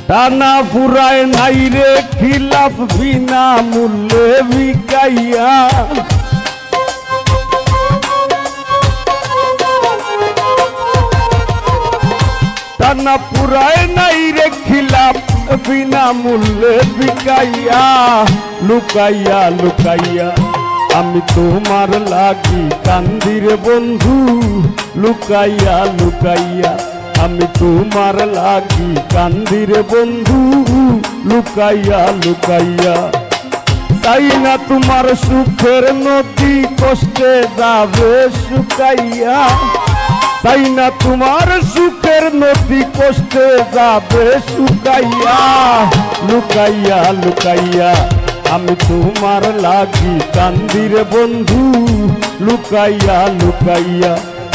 টানা পুরায় নাই রে খিলাফ বিনা মূল্যে বিকাইয়া টানা পুরায় নাই রে খিলাফ বিনা মূল্যে বিকাইয়া লুকাইয়া লুকাইয়া আমি তোমার লাগি কান্দি রে বন্ধু লুকাইয়া লুকাইয়া আমি তোমার লাগি কান্দি রে বন্ধু লুকাইয়া লুকাইয়া চাই না তোমার সুখের নদী কষ্টে যাবে শুকাইয়া চাই না তোমার সুখের নদী কষ্টে যাবে শুকাইয়া লুকাইয়া লুকাইয়া আমি তোমার লাগি কান্দি রে বন্ধু লুকাইয়া লুকাইয়া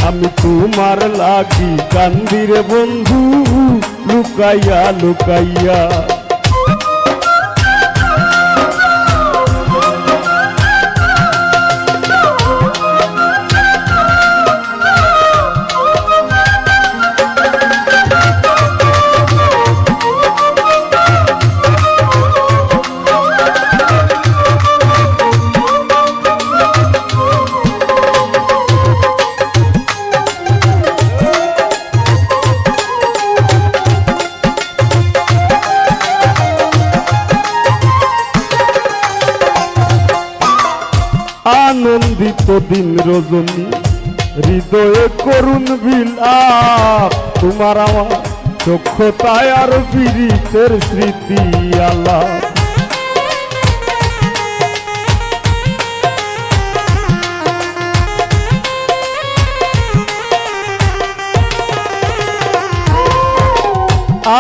আমি তোমার লাগি কান্দি রে বন্ধু লুকাইয়া লুকাইয়া আনন্দিত দিন রজনী হৃদয়ে করুণ বিলাপ তোমার আমার চক্ষতায় আর পীড়িতের স্মৃতি আলাপ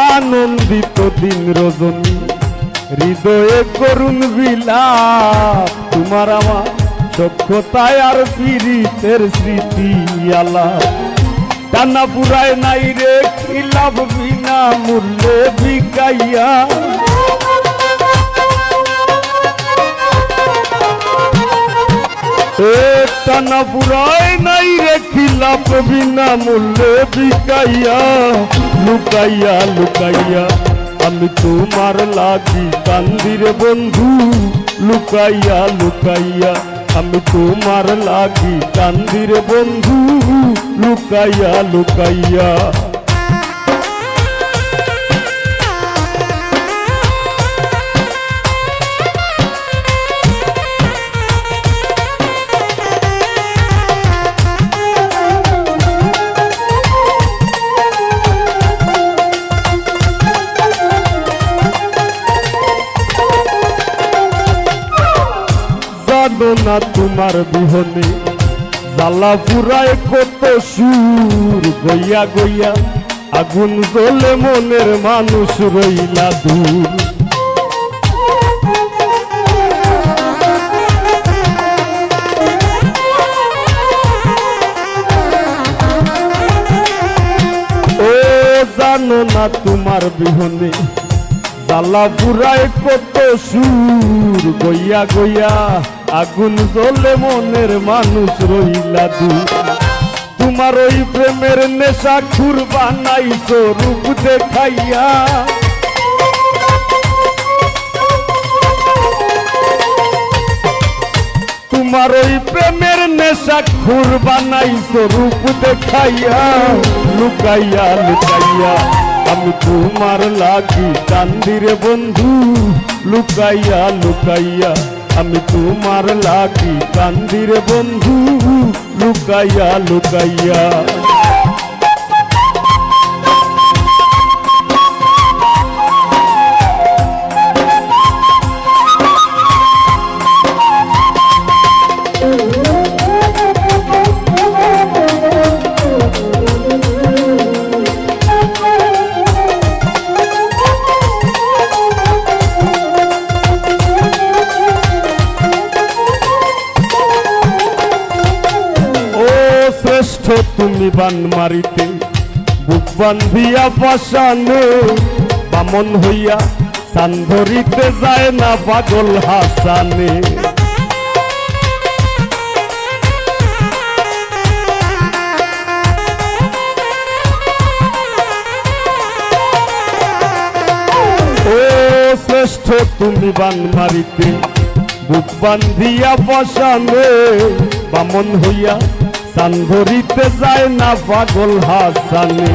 আনন্দিত দিন রজনী হৃদয়ে করুণ বিলাপ তোমার আমার চক্ষতায় আর পীড়িতের স্মৃতি আলাপ টানা পুরায় নাই রে খিলাফ বিনা মূল্যে বিকাইয়া টানা পুরায় নাই রে খিলাফ বিনা মূল্যে বিকাইয়া লুকাইয়া লুকাইয়া আমি তোমার লাগি কান্দি রে বন্ধু লুকাইয়া লুকাইয়া আমি তোমার লাগি কান্দি রে বন্ধু লুকাইয়া লুকাইয়া জানো না তোমার বিহনে জ্বালা পুরায় কত সুর গইয়া গইয়া আগুন জ্বলে মনের মানুষ রইলা দূর ও জানো না তোমার বিহনে জ্বালা পুরায় কত সুর গইয়া গইয়া আগুন জ্বলে মনের মানুষ রইলা দূর তোমার ওই প্রেমের নেশা খুর বানাইছো রূপ দেখাইয়া তোমার ওই প্রেমের নেশা খুর বানাইছো রূপ দেখাইয়া লুকাইয়া লুকাইয়া আমি তোমার লাগি কান্দি রে বন্ধু লুকাইয়া লুকাইয়া আমি তোমার লাগি কান্দি রে বন্ধু লুকাইয়া লুকাইয়া তুমি বান মারিতে বুক বান্ধিয়া পাশানে বামন হইয়া সান ধরিতে যায় না পাগল হাসানে ও শ্রেষ্ঠ তুমি বান মারিতে বুক বান্ধিয়া বসানে বামন হইয়া সান ধরিতে যায় না পাগল হাসানে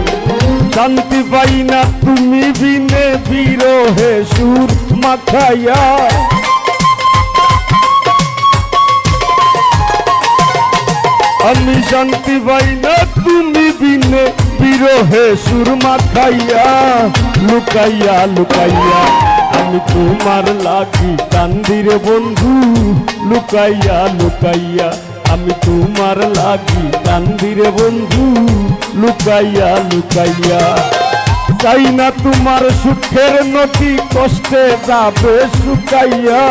শান্তি পাই না তুমি বিনে বিরহে সুর মাখাইয়া আমি শান্তি পাই না তুমি বিনে বিরহে সুর মাখাইয়া লুকাইয়া লুকাইয়া আমি তোমার লাগি কান্দি রে বন্ধু লুকাইয়া লুকাইয়া আমি তোমার লাগি কান্দি রে বন্ধু লুকাইয়া লুকাইয়া চাই না তোমার সুখের নদী কষ্টে যাবে শুকাইয়া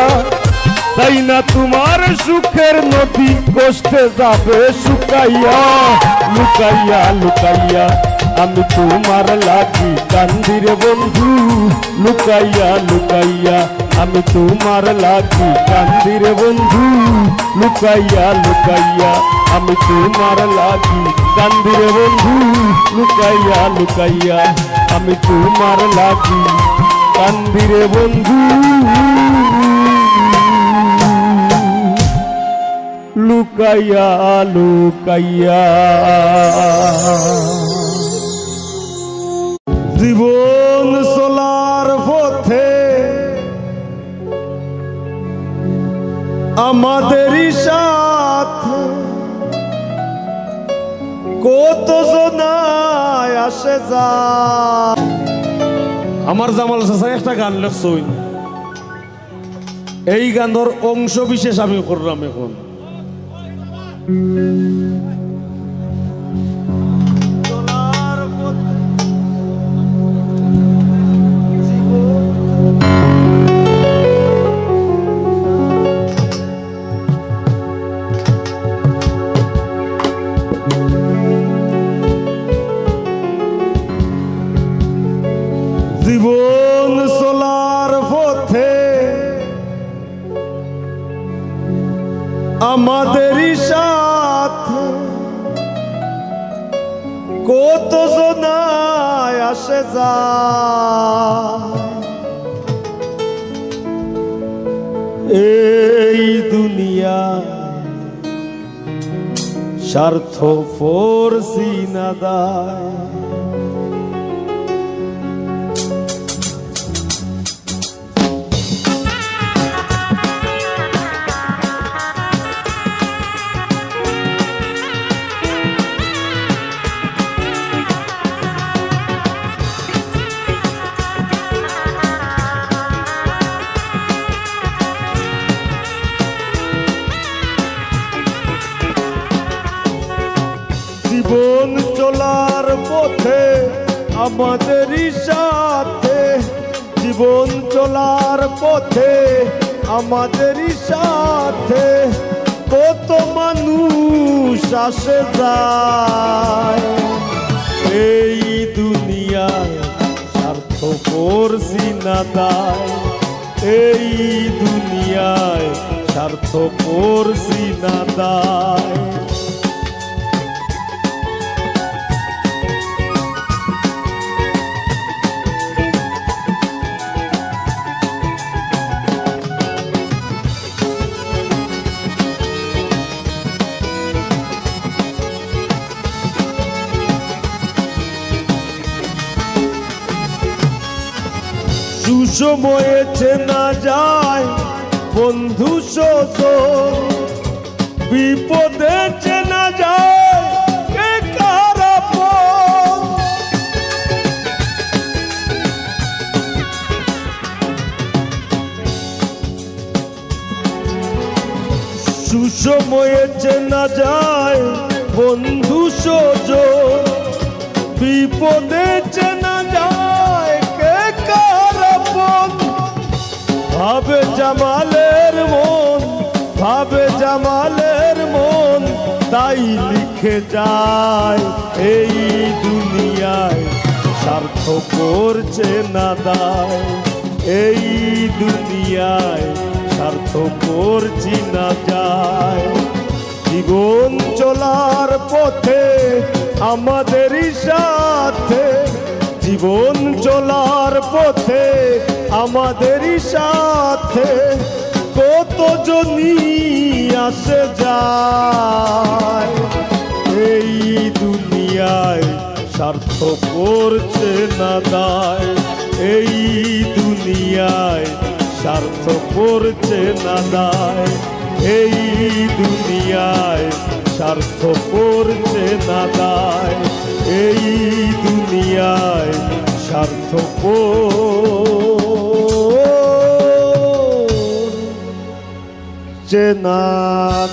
চাই না তোমার সুখের নদী কষ্টে যাবে শুকাইয়া লুকাইয়া লুকাইয়া আমি তোমার লাগি কান্দি রে বন্ধু লুকাইয়া লুকাইয়া আমি তোমার লাগি কান্দি রে বন্ধু লুকাইয়া লুকাইয়া আমি তোমার লাগি কান্দি রে বন্ধু লুকাইয়া লুকাইয়া আমি তোমার লাগি কান্দি রে বন্ধু লুকাইয়া লুকাইয়া জীবন চলার পথে আমাদেরই সাথে কত জনায় আসে যা আমার জামাল চাচা একটা গান লেখছই এই গানের অংশ বিশেষ আমি করলাম এখন জীবন চলার পথে আমাদেরই সাথে কত জনায় আসে যায় এই দুনিয়া স্বার্থ ফোরসি না দায় জীবন চলার পথে আমাদেরই সাথে জীবন চলার পথে আমাদেরই সাথে কত মানুষ আসে যায় এই দুনিয়ায় স্বার্থ করছি না দায় এই দুনিয়ায় স্বার্থ করছি না দায় সুসময়ে চেনা যায় বন্ধু সজন বিপদে চেনা যায় কে কার আপন সুসময়ে চেনা যায় বন্ধু সজন বিপদে চেনা যায় কে কার আপন ভাবে জামালের মন ভাবে জামালের মন তাই লিখে যায় এই দুনিয়ায় স্বার্থ করছে না দায় এই দুনিয়ায় স্বার্থ করছি না যায় জীবন চলার পথে আমাদেরই সাথে জীবন চলার পথে আমাদেরই সাথে কত জনই আসে যায় এই দুনিয়ায় স্বার্থ করছে না দায় এই দুনিয়ায় স্বার্থ করছে না দায় এই দুনিয়ায় স্বার্থ করছে না দায় এই দুনিয়ায় স্বার্থ করছে না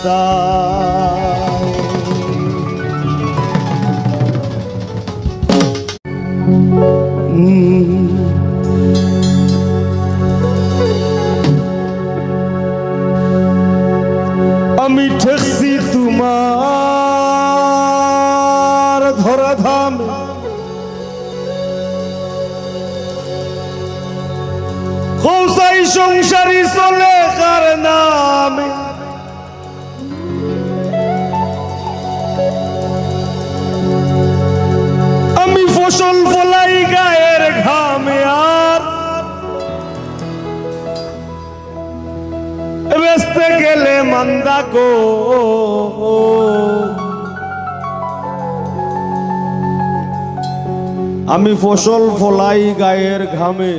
দায় আমি ঠেকছি তোমার ধরাধাম কৌসাই সংসারী চলে কার নামে আমি ফসল ফলাই গায়ের ঘামে আর বেচতে গেলে মান্দা গো আমি ফসল ফলাই গায়ের ঘামে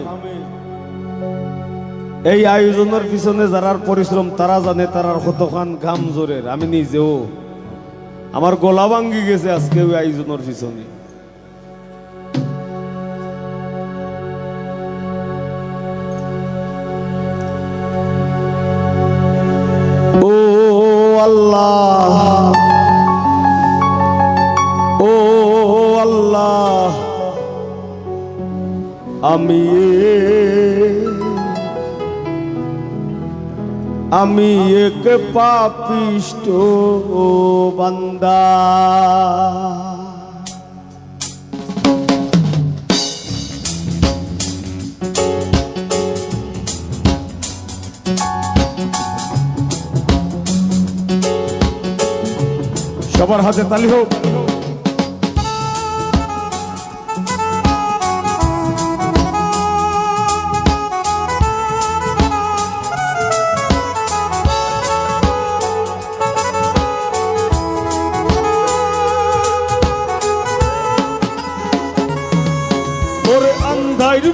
এই আয়োজনের পিছনে যারার পরিশ্রম তারা জানে তারার কতখান ঘাম জোরের আমি নিজেও আমার গলা ভাঙ্গি গেছে আজকে ওই আয়োজনের পিছনে ও আল্লাহ ও আল্লাহ আমি এক পাপিষ্ট বান্দা সবার হাতে তালি হোক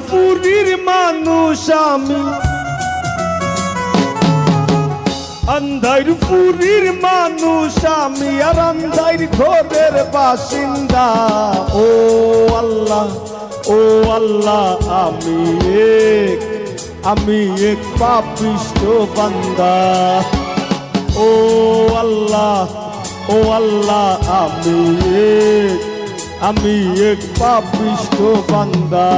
পুরীর মানুষ আমি আন্ধার পুরীর মানুষ আমি আর আন্ধার ঘরের বাসিন্দা ও আল্লাহ আমি এক পাপিষ্ট বান্দা ও আল্লাহ আমি এক পাপিষ্ট বান্দা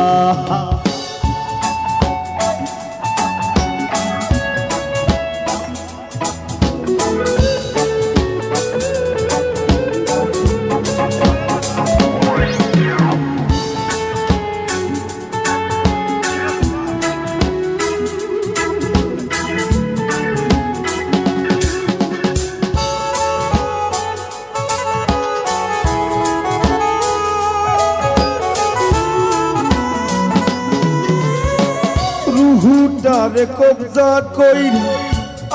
রুহুটারে কবজা কইরা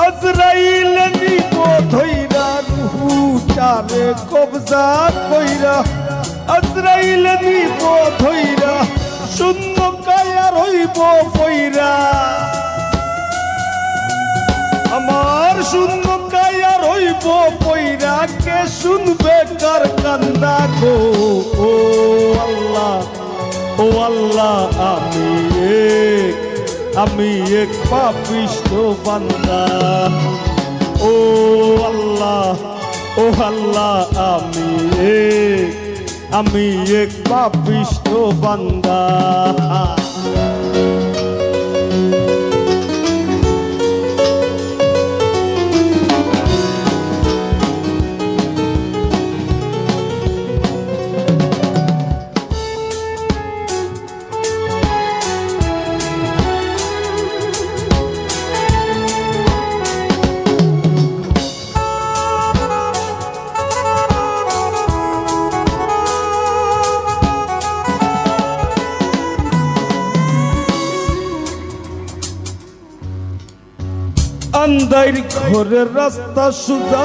আজরাইল নিব ধইরা রুহুটারে কবজা কইরা আজরাইল নিব ধইরা শূন্য কায়া রইব পইরা আমার শূন্য কায়া রইব পইরা কে শুনবে কার কান্দা গো ও আল্লাহ আমি এক পাপিষ্ট বান্দা ও আল্লাহ আমি এক পাপিষ্ট বান্দা আন্দাইর ঘরের রাস্তা সুজা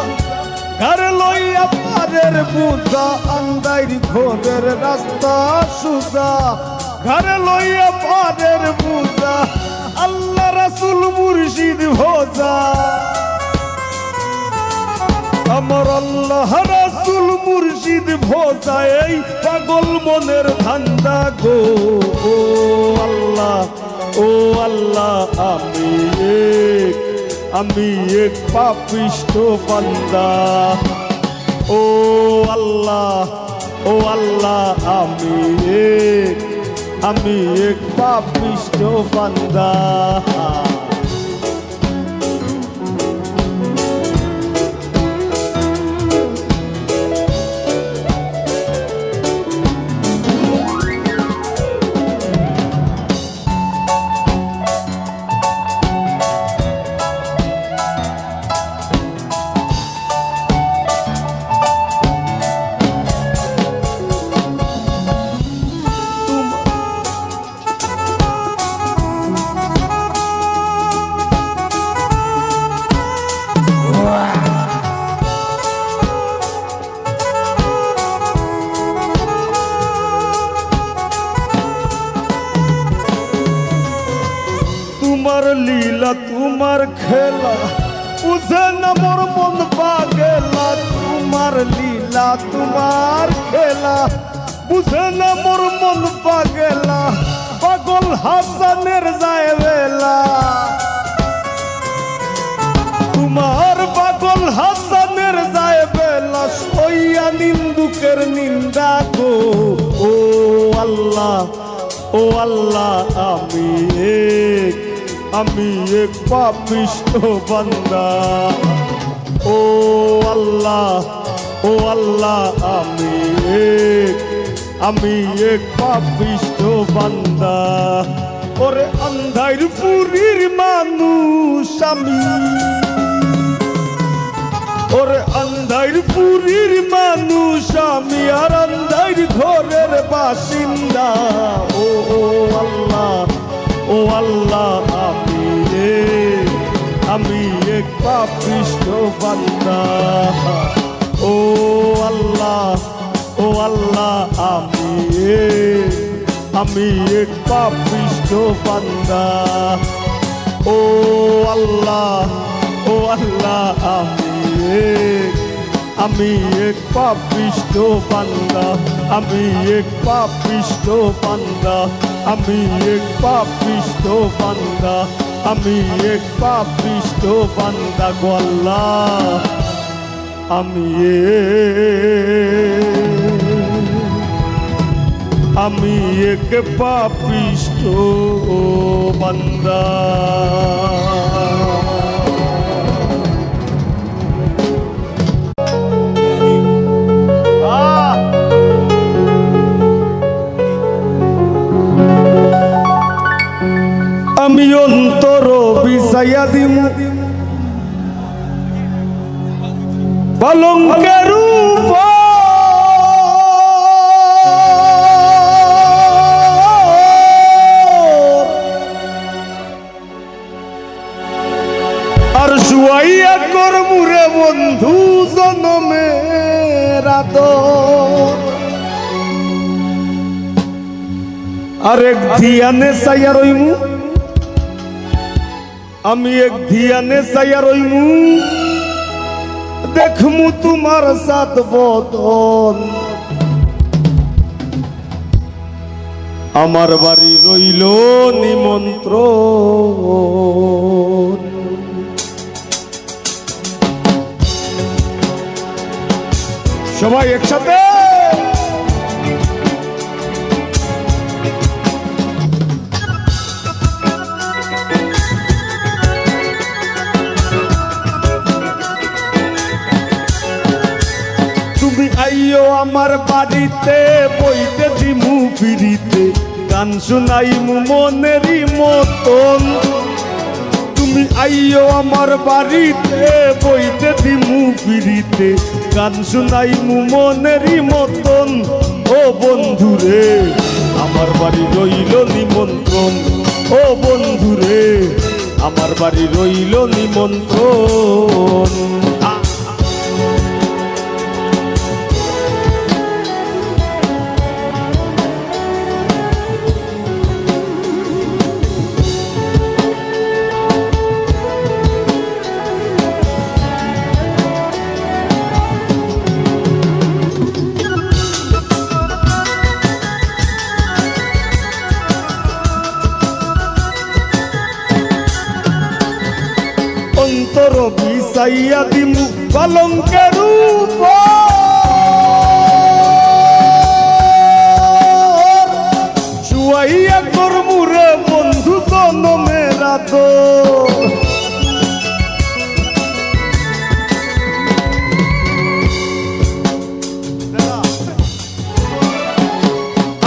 ঘরে লইয়া পারের বুঝা আন্দাইর ঘরের রাস্তা সুজা ঘরে লইয়া পারের বুঝা আল্লাহ রাসূল মুর্শিদ ভোজা আমার আল্লাহ রাসূল মুর্শিদ ভোজা এই পাগল মনের ধান্দা গো ও আল্লাহ আমি এক পাপিষ্ঠ বান্দা ও আল্লাহ আমি এক পাপিষ্ঠ বান্দা তোমার লীলা তোমার খেলা বুঝে না মোর মন পাগেলা তোমার লীলা তোমার খেলা বুঝে না মোর মন পাগেলা পাগল হাসানের যায় বেলা তোমার পাগল হাসানের যায় বেলা সইয়া নিন্দুকের নিন্দা গো ও আল্লাহ আমি এক পাপিষ্ঠ বান্দা ও আল্লাহ আমি এক পাপিষ্ঠ বান্দা ওরে আন্ধাইর পুরীর মানুষ আমি ওরে আন্ধাইর পুরীর মানুষ আমি আর আন্ধাইর ঘরের বাসিন্দা ও আল্লাহ আমি এক পাপিষ্ঠ বান্দা ও আল্লাহ আমি এক পাপিষ্ঠ বান্দা ও আল্লাহ আমি এক পাপিষ্ঠ বান্দা আমি এক পাপিষ্ঠ বান্দা আমি এক পাপিষ্ঠ বান্দা আমি এক পাপিষ্ঠ বান্দা গো আল্লাহ আমি এক পাপিষ্ঠ বান্দা আমি অন্তর বিছাইয়া দিমু পালঙ্কের উপর আর শুয়াইয়া করমুরে বন্ধু জনমের আদর আরেক ধিয়ানে চাইয়া রইমু আমি এক ধিয়ানে চাইয়া রইমু দেখমু তোমার সাত বদন আমার বাড়ি রইল নিমন্ত্রণ সবাই একসাথে তুমি আইও আমার বাড়িতে বইতে দিমু ফিরিতে গান শুনাইমু মনেরই মতন তুমি আইও আমার বাড়িতে বইতে দিমু ফিরিতে গান শুনাইমু মনেরই মতন ও বন্ধুরে আমার বাড়ি রইল নিমন্ত্রণ ও বন্ধুরে আমার বাড়ি রইল নিমন্ত্রণ। অন্তর বিছাইয়া দিমু কলঙ্কের উপর, শুয়াইয়া করমু রে বন্ধু জনমের আদর।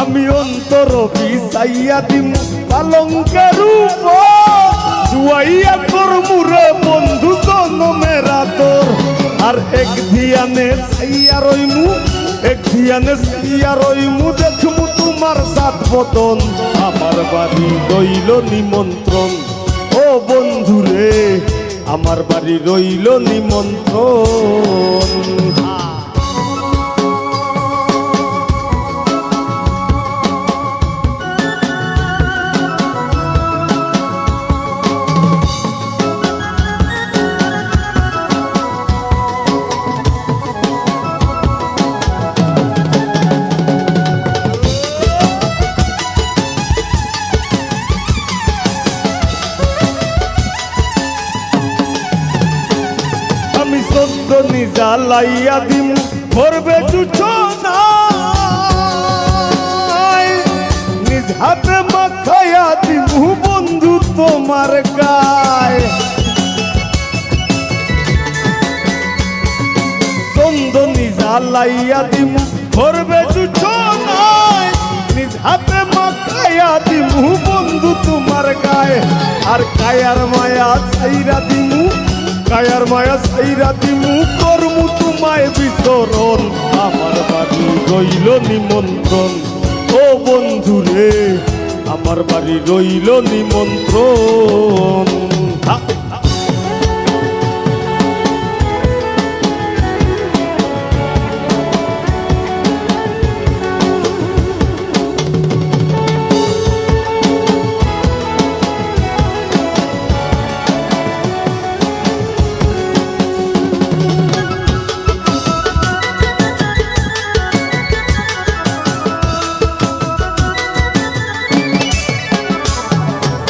আমি অন্তর বিছাইয়া দিমু কলঙ্কের উপর, শুয়াইয়া করমু রে বন্ধু জনমের আদর। আর এক ধিয়ানে চাইয়া রইমু, এক ধিয়ানে চাইয়া রইমু, দেখমু তোমার সাত বদন। আমার বাড়ি রইল নিমন্ত্রণ, ও বন্ধু রে আমার বাড়ি রইল নিমন্ত্রণ। আমি চন্দনি জ্বালাইয়া দিম ভরবে জুছনায়, নিজ হাতে মাখাইয়া দিমু বন্ধু তোমার গায়। চন্দনি জ্বালাইয়া দিমু ভরবে জুছনায়, নিজ হাতে মাখাইয়া দিমু বন্ধু তোমার গায়। আর কায়ার মায়া ছাইরা দিমু, কায়ার মায়া ছাইরা দিমু, করমু তোমায় বিতরণ। আমার বাড়ি রইল নিমন্ত্রণ, ও বন্ধু রে আমার বাড়ি রইল নিমন্ত্রণ।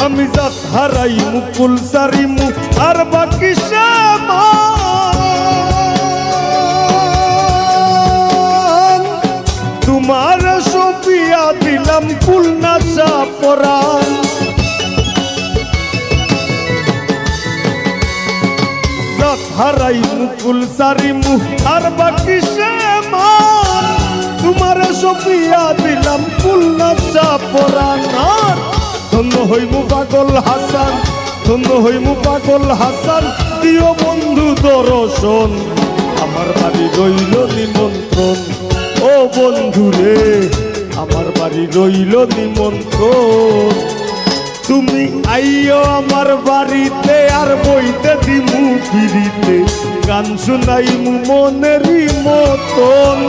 আমি জাত হারাই মুকুল সারিমু আর বাকি সামান, তোমার সপিয়া দিলাম ফুল নাচা পরাণ। জাত হারাই মুকুল সারিমু আর বাকি সামান, তোমার সপিয়া দিলাম ফুল নাচা পরাণ। ধন্য হইমু পাগল হাসান, ধন্য হইমু পাগল হাসান, দিও বন্ধু দর্শন। আমার বাড়ি রইল নিমন্ত্রণ, ও বন্ধু রে আমার বাড়ি রইল নিমন্ত্রণ। তুমি আইও আমার বাড়িতে আর বইতে দিমু ফিরিতে, গান শুনাইমু মনেরই মতন।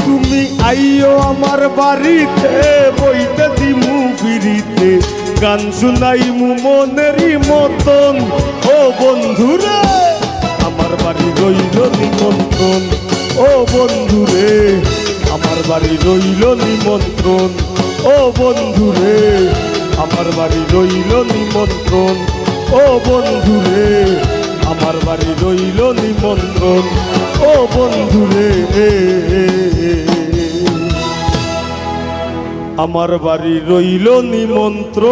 তুমি আইও আমার বাড়িতে বইতে দিমু ফিরিতে, গান শুনাইমু মনেরই মতন। ও বন্ধুরে আমার বাড়ি রইল নিমন্ত্রণ, ও বন্ধুরে আমার বাড়ি রইল নিমন্ত্রণ, ও বন্ধুরে আমার বাড়ি রইল নিমন্ত্রণ, ও বন্ধুরে আমার বাড়ি রইল নিমন্ত্রণ, ও বন্ধুরে আমার বাড়ি রইল নিমন্ত্রণ।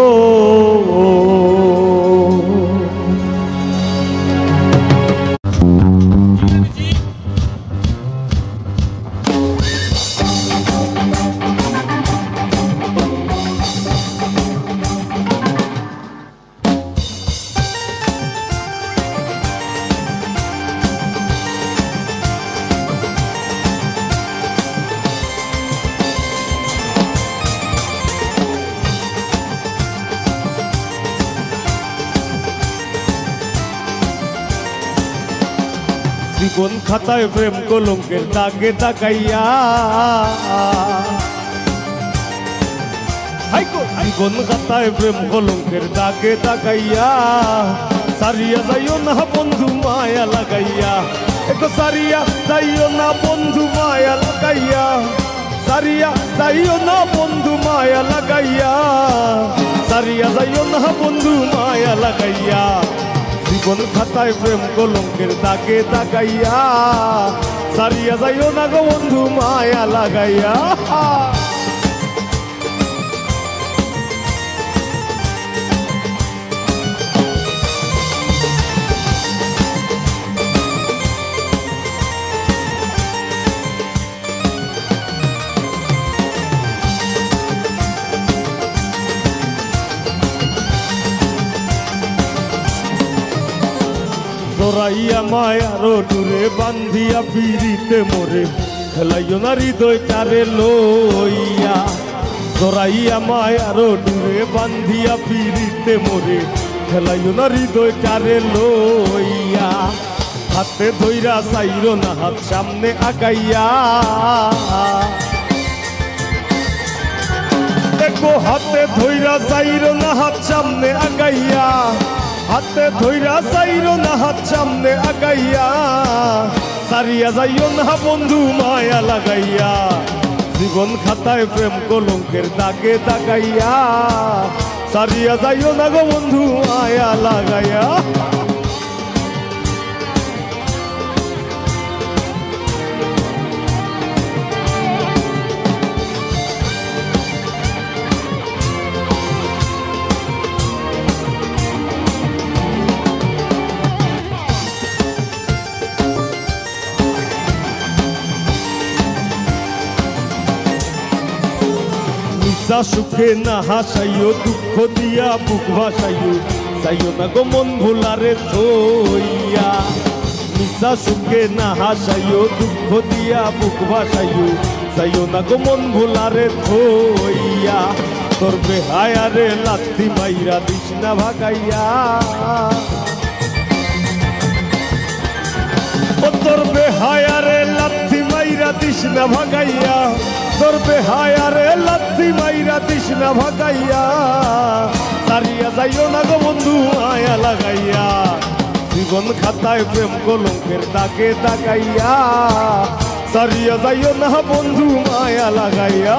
জীবন খাতায় প্রেম কলঙ্কের দাগে তাকাইয়া জীবন খাতায় প্রেম কলঙ্কের দাগে তাকাইয়া সারিয়া যাইও না বন্ধু মায়া লাগাইয়া একটু সারিয়া যাইও না বন্ধু মায়া লাগাইয়া সারিয়া যাইও না বন্ধু মায়া লাগাইয়া সারিয়া যাইও না বন্ধু মায়া লাগাইয়া জীবন খাতায় প্রেম কলঙ্কের দাগে তাকাইয়া সারিয়া যাইও না গো বন্ধু মায়া লাগাইয়া জড়াইয়া মায়ার ডুরে বান্ধিয়া পিড়িতে মোরে খেলাইও না হৃদয়টারে লইয়া জড়াইয়া মায়ার ডুরে বান্ধিয়া পিড়িতে মোরে খেলাইও না হৃদয়টারে লইয়া হাতে ধইরা চাইরো না হাত সামনে আগাইয়া দেখো হাতে ধইরা চাইরো না হাত সামনে আগাইয়া হাতে ধইরা চাইরো না হাত সামনে আগাইয়া সারিয়া যাইও না বন্ধু মায়া লাগাইয়া জীবন খাতায় প্রেম কলঙ্কের দাগে তাকাইয়া সারিয়া যাইও না গো বন্ধু মায়া লাগাইয়া সুখে না হাসাইও দুঃখ দিয়া বুক ভাসাইও যাইও না গো মন ভোলারে থইয়া মিশা সুখে না হাসাইও দুঃখ দিয়া বুক ভাসাইও যাইও না গো মন ভোলারে থইয়া তোর বেহায়ারে লাত্তি মাইরা দিস না ভাগাইয়া তোর বেহায়ারে লাত্তি মাইরা দিস না ভাগাইয়া তোর বেহায়ারে লাত্তি মাইরা দিস না ভাগাইয়া সারিয়া যাইও না গো বন্ধু মায়া লাগাইয়া জীবন খাতায় প্রেম কলঙ্কের দাগে তাকাইয়া সারিয়া যাইও না বন্ধু মায়া লাগাইয়া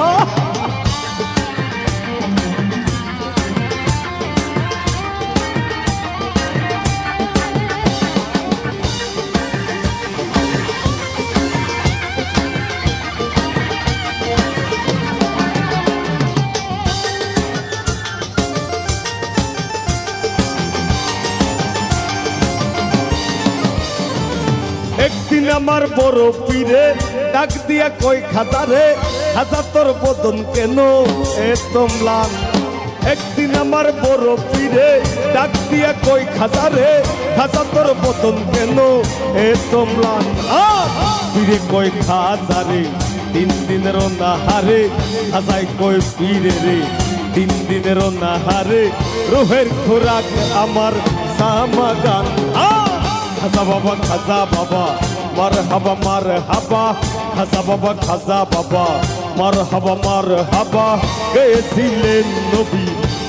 একদিন আমার বড় পীরে ডাক দিয়া কই খাতারে খাতা তোর বদন কেন এত ম্লান একদিন আমার বড় পীরে ডাক দিয়া কই খাতারে খাতা তোর বদন কেন এত ম্লান পীরে কই খাতারে তিন দিনের নাহারে খাতায় কই পীরে রে তিন দিনের নাহারে রোহের খোরাক আমার সামাগান খাজা বাবা খাজা বাবা মার হাবা খাজা বাবা খাজা বাবা মার হাবা গেয়েছিলেন নবী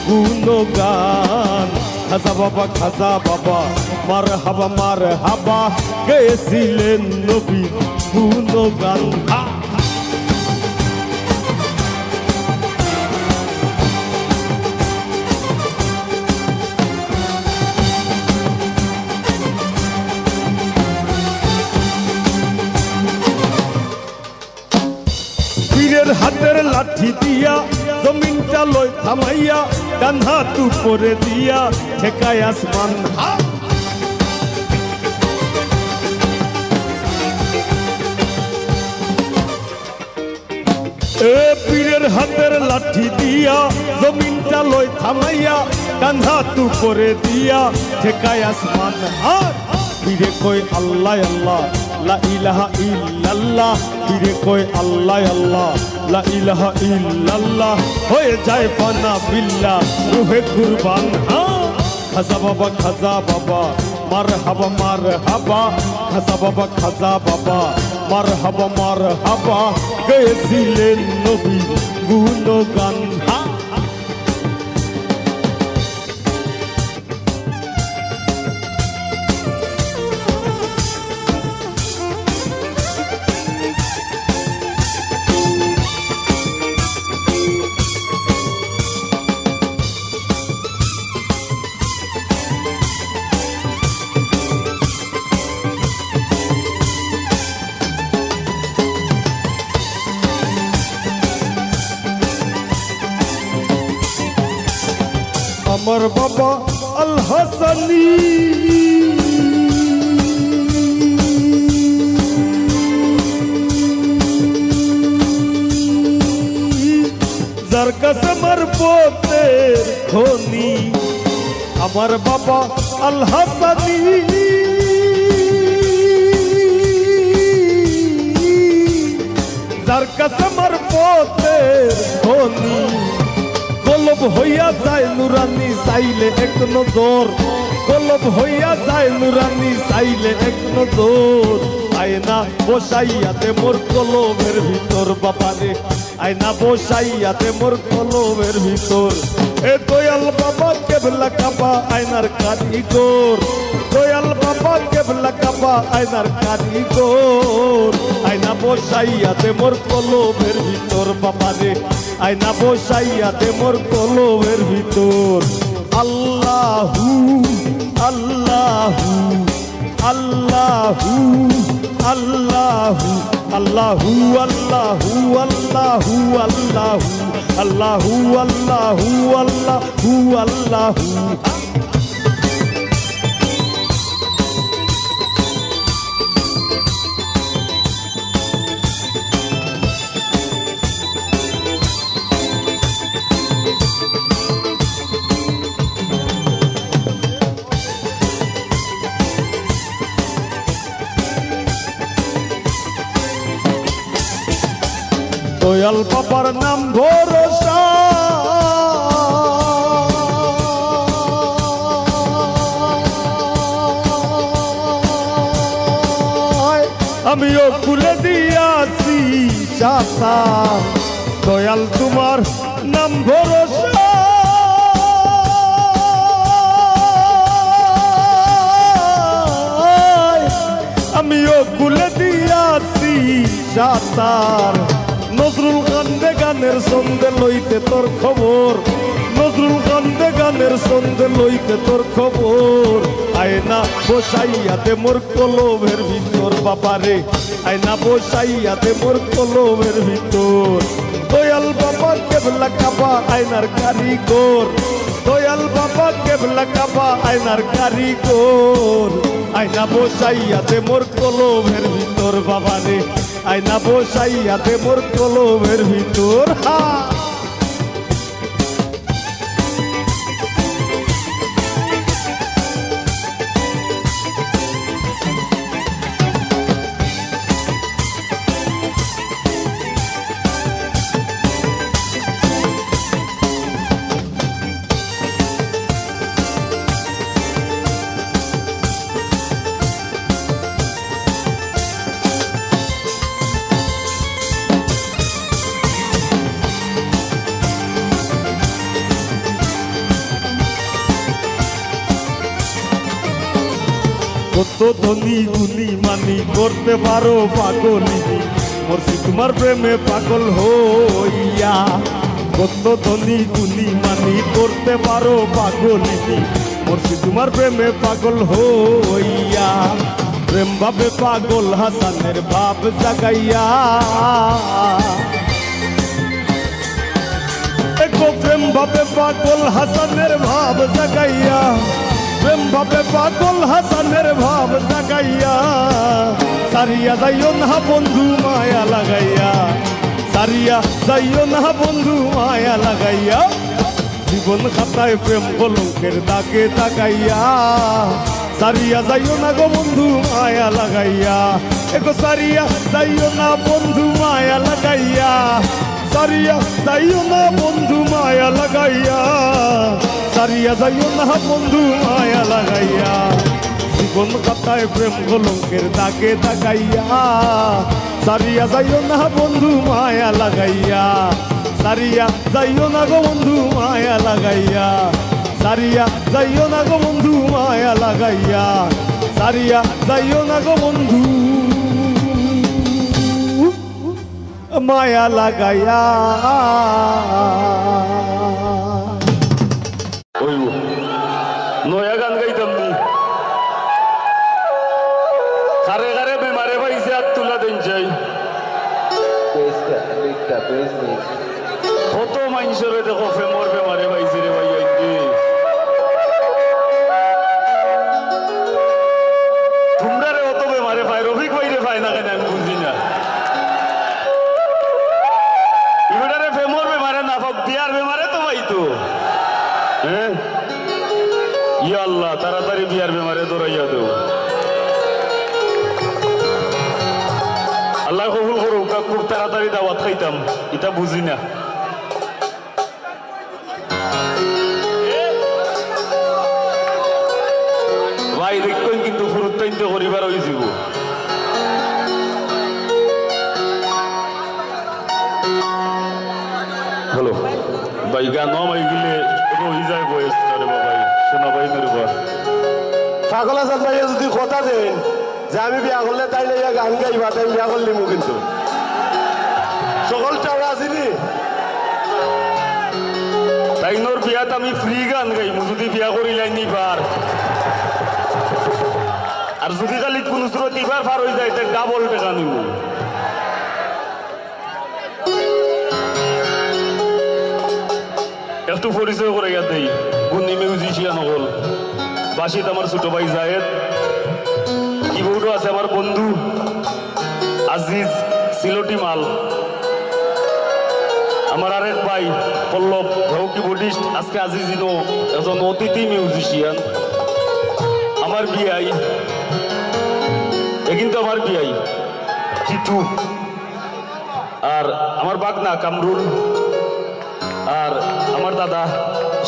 গুণগান খাজা বাবা মার হাবা গেয়েছিলেন নবী গুণগান হাতের লাঠি দিয়া জমিনটা লই থামাইয়া ডান হাত উপরে দিয়া ঠেকায় আসমান পীরের হাতের লাঠি দিয়া জমিনটা লই থামাইয়া ডান হাত উপরে দিয়া ঠেকায় আসমান পীরে কই আল্লাহ আল্লাহ লা ইলাহা ইল্লাল্লাহ পীরে কই আল্লাহ আল্লাহ লা ইলাহা ইল্লাল্লাহ হয়ে যায় ফানা বিল্লাহ রূহে কুরবান খাজা বাবা হাবা খাজা বাবা খাজা বাবা মার হাবা গেয়েছিলেন নবী গুণগান। আমার বাবা আল হাসানি যার কাছে আমার পথের খনি, আমার বাবা আল হাসানি যার কাছে আমার পথের খনি। কলব হইয়া যায় নুরানি চাইলে এক নজর, কলব হইয়া যায় নুরানি চাইলে এক নজর। আয়না বসাইয়াতে মোর কলবের ভিতর বাবারে, আয়না বসাইয়াতে মোর কলবের ভিতর। এ দয়াল বাবা কেবলা কাবা আয়নার কারিগর, দয়াল বাবা কেবলা কাবা আয়নার কারিগর। আয়না বসাইয়াতে মোর কলবের ভিতর বাবারে, আয়না বসাইয়াতে মোর কলবের ভিতর। আল্লাহু আল্লাহু আল্লাহু আল্লাহু আল্লাহু আল্লাহু আল্লাহু আল্লাহু আল্লাহু আল্লাহু আল্লাহু। দয়াল বাবার নাম ভরসা, আমিও খুলে দিয়াছি শাখা। দয়াল তোমার নাম ভরসা, আমিও খুলে দিয়াছি শাখার। নজরুল কান্দে গানের ছন্দে লইতে তোর খবর, নজরুল কান্দে গানের ছন্দে লইতে তোর খবর। আয়না বসাইয়াতে মোর কলবের ভিতর বাবারে, আয়না বসাইয়াতে মোর কলবের ভিতর। দয়াল বাবা কেবলা কাবা আয়নার কারিগর, দয়াল বাবা কেবলা কাবা আয়নার কারিগর। আয়না বসাইয়াতে মোর কলবের ভিতর বাবারে, আয়না বসাইয়াতে মোর কলবের ভিতর। কত ধনী গুণী মানি করতে পারো পাগলিনী, মরছি তোমার প্রেমে পাগল হইয়া। কত ধনী গুণী মানি করতে পারো পাগলিনী, মরছি তোমার প্রেমে পাগল হইয়া। প্রেম ভাবে পাগল হাসানের ভাব জাগাইয়া, প্রেম ভাবে পাগল হাসানের ভাব জাগাইয়া, প্রেম ভাবে পাগল হাসানের ভাব জাগাইয়া। সারিয়া যাইও না বন্ধু মায়া লাগাইয়া, সারিয়া যাইও না বন্ধু মায়া লাগাইয়া। জীবন খাতায় প্রেম কলঙ্কের দাগে তাকাইয়া, সারিয়া যাইও না গো বন্ধু মায়া লাগাইয়া। এগো সারিয়া যাইও না বন্ধু মায়া লাগাইয়া, সারিয়া যাইও না বন্ধু মায়া লাগাইয়া, সারিয়া যাইও না বন্ধু মায়া লাগাইয়া। জীবন কথায় প্রেম কলঙ্কের দাগে দাগাইয়া সারিয়া যাইও না বন্ধু মায়া লাগাইয়া সারিয়া যাইও না গো বন্ধু মায়া লাগাইয়া সারিয়া যাইও না গো বন্ধু মায়া লাগাইয়া সারিয়া যাইও না গো বন্ধু মায়া লাগাইয়া নয়া গান গাইতাম নি কারে কারে বেমারে পাইছে আর তুলা দেন চাই কত মানুষের দেখো ফেমর বেমারে পাইছে রে ভাই তোমরা রে অত বেমারে পাই রফিক ভাই রে পাই না কেন আমি বুঝি না এবারে ফেমর বেমারে না পাক বিয়ার বেমারে তো ভাই তো হ্যাঁ ইয়া আল্লাহ তাড়াতাড়ি বিয়ার বেমারে দৌড়াইয়া দেও আল্লাহ কবুল করুক খুব তাড়াতাড়ি দাওয়াত খাইতাম এটা বুঝি না ভাই দেখবেন কিন্তু ফুরুত্তাইন্ত করিবার হয়ে যাব হ্যালো ভাই গান নমাই গেলে রহি যায় বয়স ভাই শোনা ভাই নরবা পাগল আসাদ ভাই যদি কথা দেন যে আমি বিয়া করলে তাই লইয়া গান গাইবা তাই বিয়া করলিম কিন্তু সকল টাকা আসিনি তাই নোর বিয়াত আমি ফ্রি গান গাইমু যদি বিয়া করিলাই নিবার আর যদি খালি কোন স্রোত এবার পার হয়ে যায় তাই ডাবল টাকা নিব একটু পরিচয় করে গিয়া দেই গুণী মিউজিশিয়ান হল বাসিত আমার ছোট ভাই জায়েদ কিবোর্ডও আছে আমার বন্ধু আজিজ সিলোটি মাল আমার আরেক ভাই পল্লব হেও কিবোর্ডিস্ট আজকে আজিজিনো একজন অতিথি মিউজিশিয়ান আমার বিআই এ কিন্তু আমার বিআই টিটু আর আমার বাগনা কামরুল আর আমার দাদা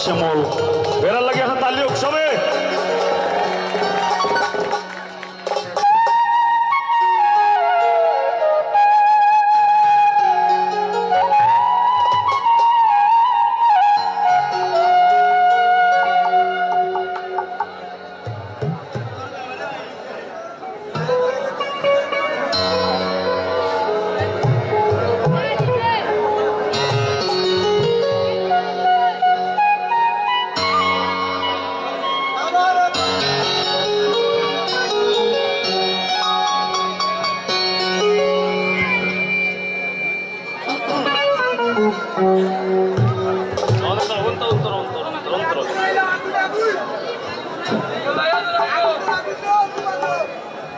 শ্যামল বেড়ার লাগে এখন তালি হোক সবে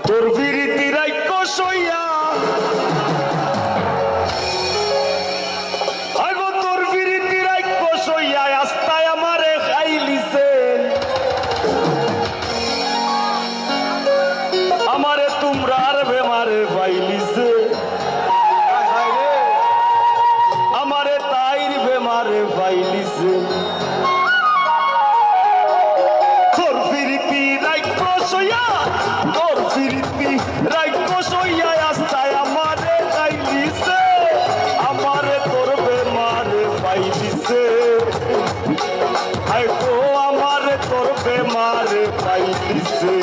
তোর বিরিতি রাইক সইয়া আগো তোর বিরিতি রাইক সইয়া আস্তায় আমারে খাইলিছে আমারে তোমরা আর বেমারে পাইলিছে আমারে তাইর বেমারে পাইলিছে তোর বিরিতি রাইক সইয়া তোর বিরিতি রাইক সইয়া আস্তায় আমারে খাইলিছে আমারে তোর বেমারে পাইলিছে হায় গো আমারে তোর বেমারে পাইলিছে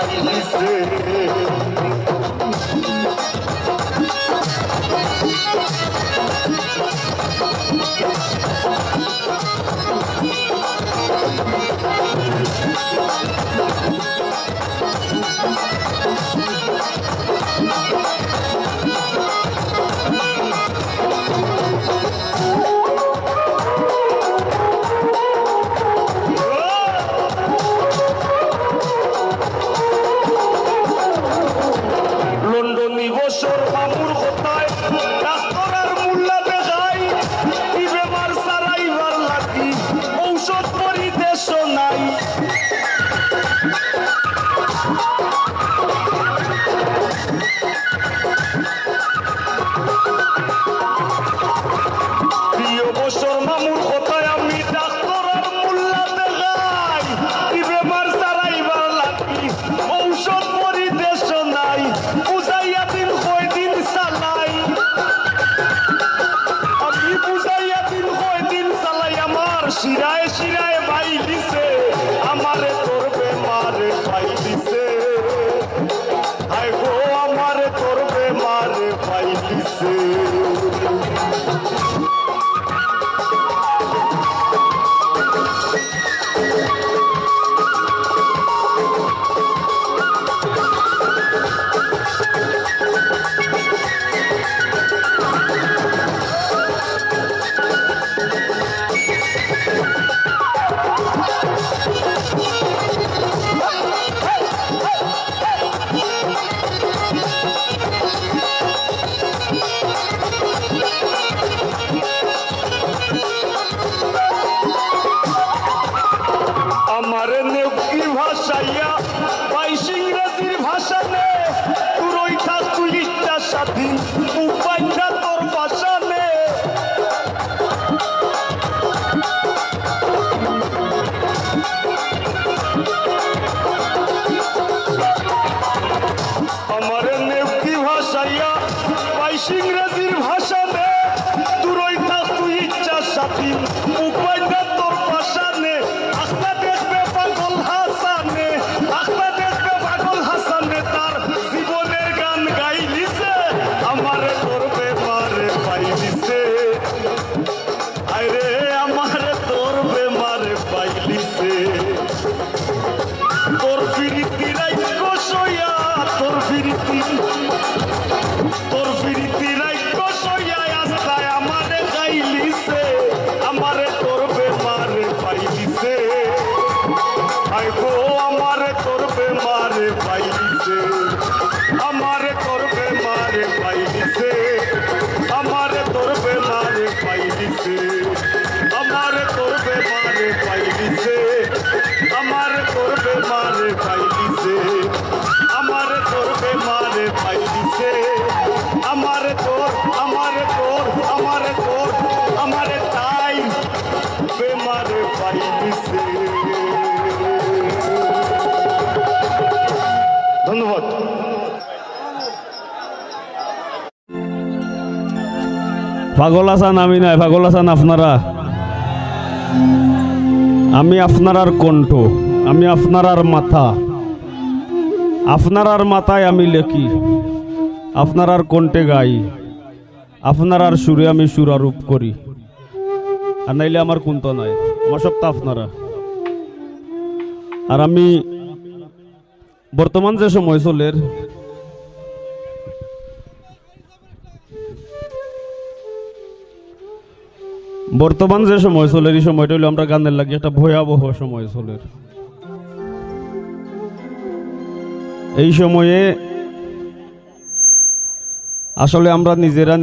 পাইলিছে শিরায় শিরায় ভাই দিছে আমারে তোর বেমারে পাই দিছে হায় গো আমারে তোর বেমারে পাই দিছে ইংরেজির ভাষানে দূরই থাক তুই ইচ্ছা সাথী উপায় না তোর ভাষানে আখলা দেখবে পাগল হাসানে আখলা দেখবে পাগল হাসানে তার জীবনের গান গাইলিছে আমারে তোর বেমারে পাই দিছে আরে আমারে তোর বেমারে পাই দিছে তোর ফিরিতি রাই কষয়া তোর ফিরিতি ধন্যবাদ। পাগল আসান আমি নাই, পাগল আসান আপনারা। আমি আপনারার কণ্ঠ, আমি আপনারার মাথা, আপনারার মাথায় আমি লেখি, আপনারার কণ্ঠে গাই, আপনারার সুরে আমি সুরারূপ করি। আর নাইলে আমার কোনটা নাই, আমার সব তো আপনারা। আর আমি বর্তমান যে সময় চলের এই সময়টা হইলো আমরা গানের লাগে একটা ভয়াবহ সময় চলের। এই সময়ে আসলে আমরা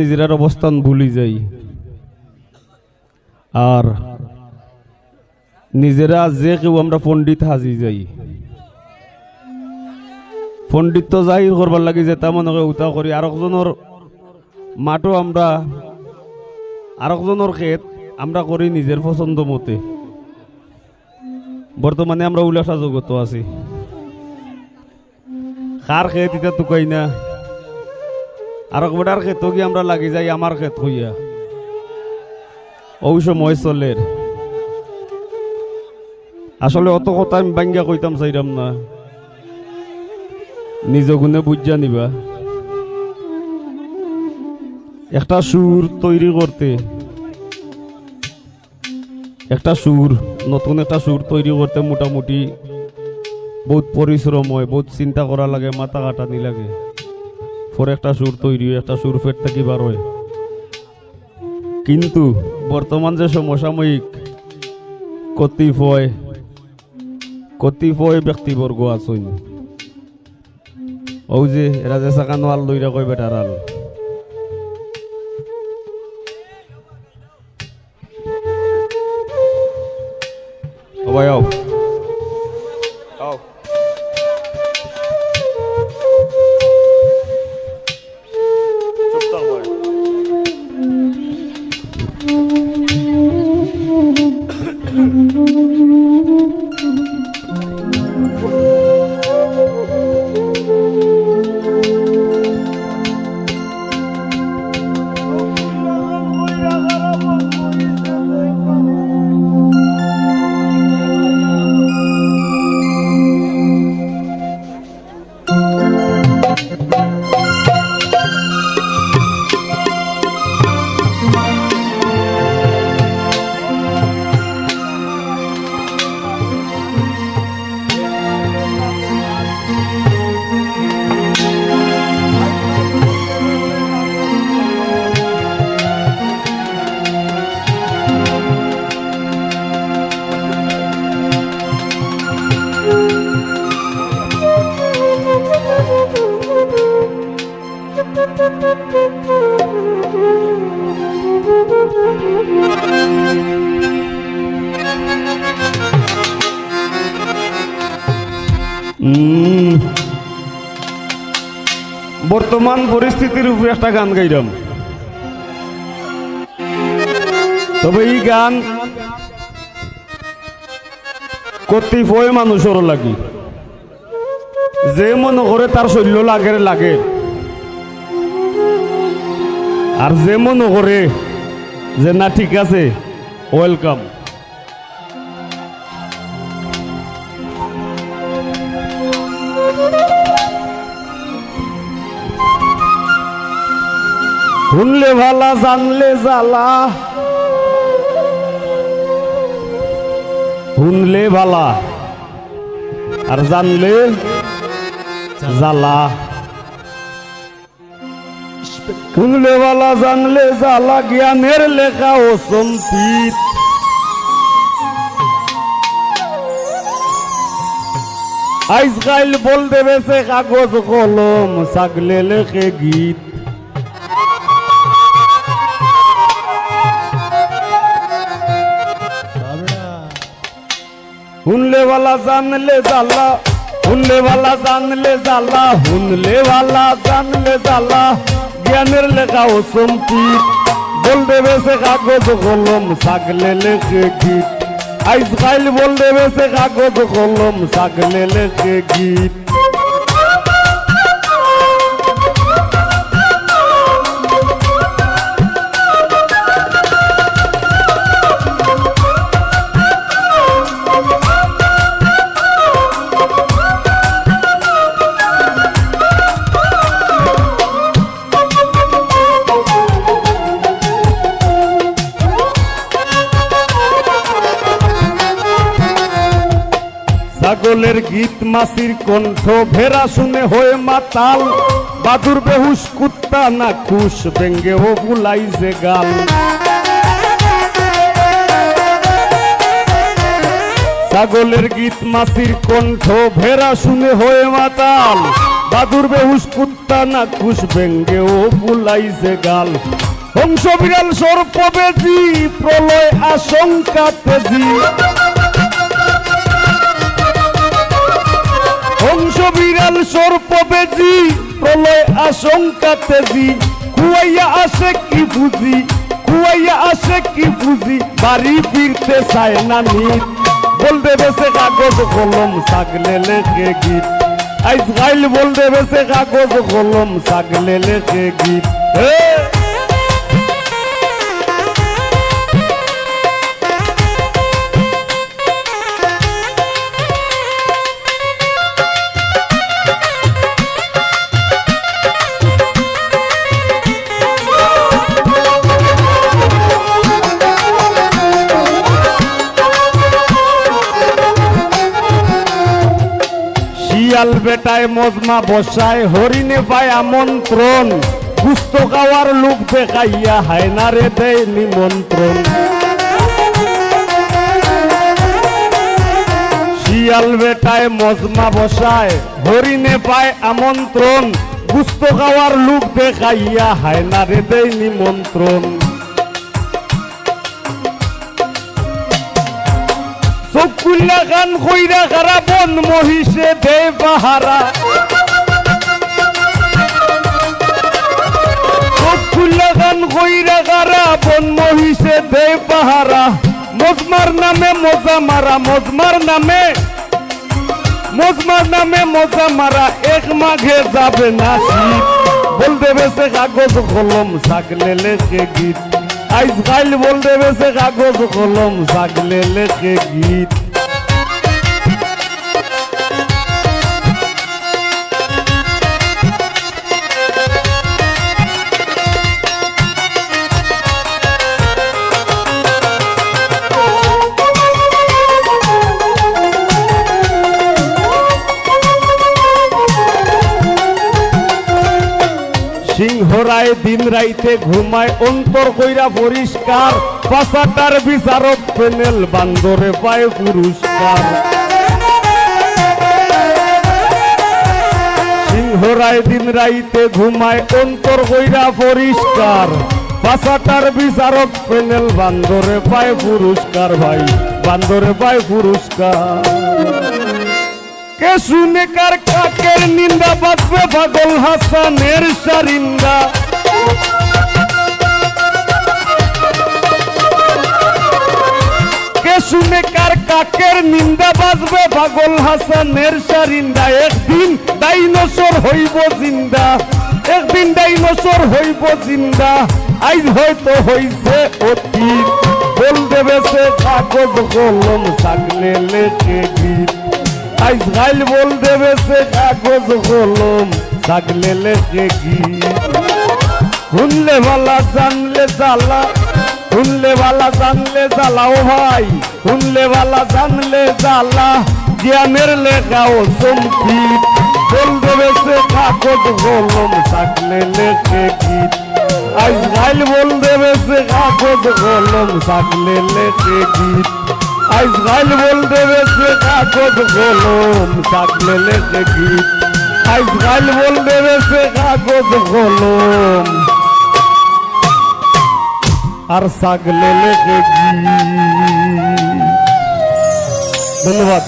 নিজেরার অবস্থান ভুলি যাই, আর নিজেরা যে কেউ আমরা পণ্ডিত হাজি যাই। পণ্ডিত জাহির করবার লাগে যে তা মনে উতা করি আরেকজনের মাঠও আমরা, আরেকজনের ক্ষেত আমরা করি নিজের পছন্দ মতে। বর্তমানে আমরা উল্লাসা জগত আছি, কার ক্ষেত এটা তুকাই না, আরেক বেটার ক্ষেত গিয়ে আমরা লাগি যাই আমার ক্ষেত হইয়া। ওই সময় চলের আসলে অত কথা আমি বাঙ্গা কইতাম চাইরাম না, নিজ গুণে বুঝা নিবা একটা সুর তৈরি করতে নতুন একটা সুর তৈরি করতে মোটামুটি বহুত পরিশ্রম হয়, বহুত চিন্তা করা লাগে, মাথা কাটানি লাগে। পরে একটা সুর তৈরি হয়, একটা সুর ফের থাকি বার হয়। কিন্তু বর্তমান যে সমসাময়িক কতিপয় ব্যক্তিবর্গ আছেন, ও যে এরা যে চাকানো আল লইরা কয় বেটার আল, ও ভাই আও আও চুপ থাক ভাই। বর্তমান পরিস্থিতির উপরে একটা গান গাইলাম, তবে এই গান কতিপয় মানুষের লাগি, যে মনে করে তার শৈল্য লাগে, আর যে মনে করে যে না ঠিক আছে ওয়েলকাম। শুনলে ভালা জানলে জ্বালা, শুনলে ভালা আর জানলে জ্বালা, শুনলে ভালা জানলে জ্বালা, জ্ঞানের লেখা ও সম্পিত। আজকাল বল দেবে সে কাগজ কলম, ছাগলে লেখে গীত। শুনলে ভালা জানলে জ্বালা, শুনলে ভালা জানলে জ্বালা, শুনলে ভালা জানলে জ্বালা, জ্ঞানের লেখা ও সম্পিত। বল দেবে সে কাগজ কলম, ছাগলে লেখে গীত। আজকাল বল দেবে সে কাগজ কলম, ছাগলে লেখে গীত। ছাগলের গীত মাসির কণ্ঠ, ভেড়া শুনে হয়ে মাতাল। বাদুর বেহুশ কুত্তা না খুশ, ভেঙ্গে ও বুলাই যে গাল। ছাগলের গীত মাসির কণ্ঠ, ভেড়া শুনে হয়ে মাতাল। বাদুর বেহুশ কুত্তা না খুশ, ভেঙ্গে ও বুলাই যে গাল। হংস বিড়াল সর্প বেজি, প্রলয় আশঙ্কা তেজি। হংস বিড়াল সর্প বেজি, প্রলয় আশঙ্কা তেজি। খুয়াইয়া আসে কি বুঝি, খুয়াইয়া আসে কি বুঝি, বাড়ি ফিরতে চায় না নিত। বল দেবে সে কাগজ কলম, ছাগলে লেখে গীত। আজকাল বল দেবে সে কাগজ কলম, ছাগলে লেখে গীত। শিয়াল বেটায় মজমা বসায় হরিণে পায় আমন্ত্রণ গুস্ত খাওয়ার লোক দেখাইয়া হায়নারে দেয় নিমন্ত্রণ শিয়াল বেটায় মজমা বসায় হরিণে পায় আমন্ত্রণ গুস্ত খাওয়ার লোক দেখাইয়া হায়নারে দেয় নিমন্ত্রণ চকুল্লা গান কইরা খারা বন মহিষে দে পাহারা চকুল্লা গান কইরা খারা বন মহিষে দে পাহারা মজমার নামে মজা মারা মজমার নামে মজা মারা এক মাঘে যাবে না শীত বল দেবে সে কাগজ কলম সাগলে লেখে গীত আইজ গাইল বল দেবে সে কাগজ কলম সাগলে লেখে গীত সিংহরায় দিন রাইতে ঘুমায় অন্তর কইরা পরিষ্কার পাশাটার বিচারক প্যানেল বান্দরে পায় পুরস্কার সিংহরায় দিন রাইতে ঘুমায় অন্তর কইরা পরিষ্কার পাশাটার বিচারক প্যানেল বান্দরে পায় পুরস্কার ভাই বান্দরে পায় পুরস্কার কে শুনে কার কাকের নিন্দা বাজবে পাগল হাসানের সারিন্দা কে শুনে কার কাকের নিন্দা বাজবে পাগল হাসানের সারিন্দা একদিন ডাইনোসর হইব জিন্দা একদিন ডাইনোসর হইব জিন্দা আইজ হয়তো হইছে অতীত বল দেবে সে কাগজ কলম সাগলে লেখে গীত আইজ গাইল বল দেবে সে কাগজ কলম সাগলে লেখে গীত শুনলে ভালা জানলে জ্বালা শুনলে ভালা জানলে জ্বালা ও ভাই শুনলে ভালা জানলে জ্বালা জ্ঞানের লেখাও সম্পিত বল দেবে সে কাগজ কলম সাগলে লেখে গীত আইজ গাইল বল দেবে সে কাগজ কলম সাগলে লেখে গীত আইজ গাইল বল দেবে সে কাগজ কলম সাগলে লেখে গীত আইজ গাইল বল দেবে সে কাগজ কলম আর সাগলে লেখে গীত। ধন্যবাদ।